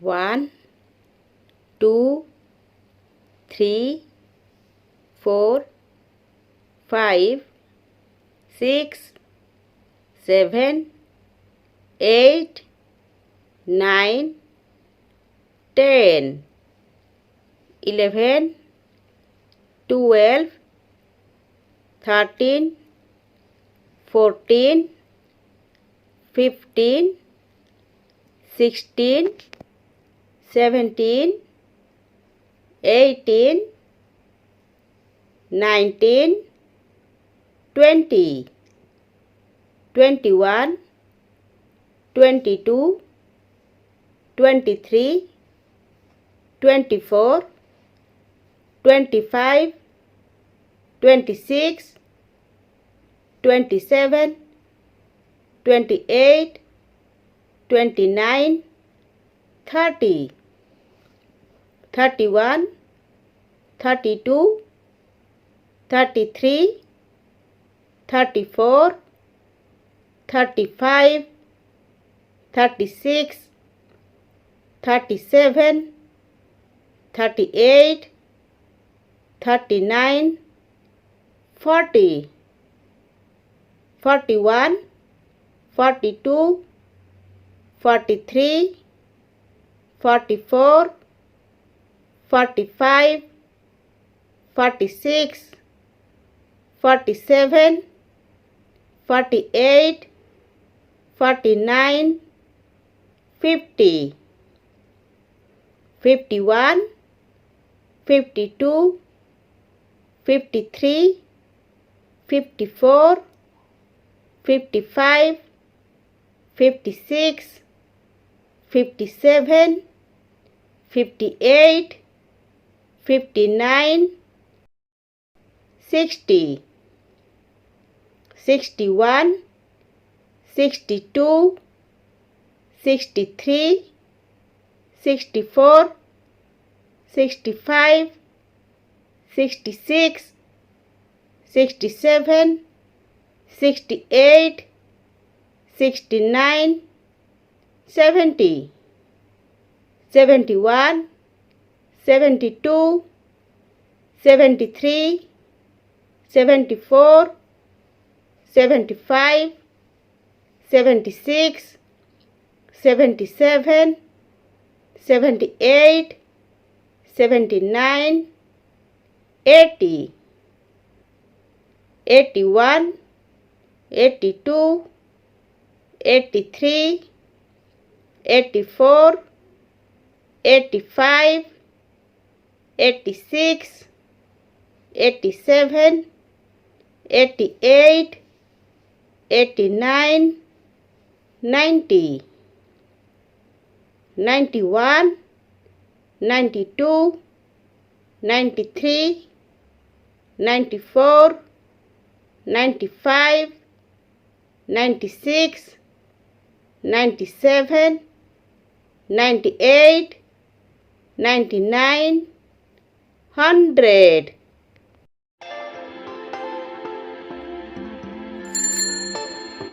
1 2 3 4 5 6 7 8 9 10 11 12 13 14 15 16 17 18 19 20 21 22 23 24 25 26 27 28 29 30 31 32 33 34 35 36 37 38 39 40 41 42 43 44 45 46 47 48 49 50 51 52 53 54 55 56 57 58 59 60 61 62 63 64 65 66 67 68 69 70 71 72 73 74 75 76 77 78 79 80 81 82 83 84 85 86 87 88 89 90 91 92 93 94 95 96 97 98 99 100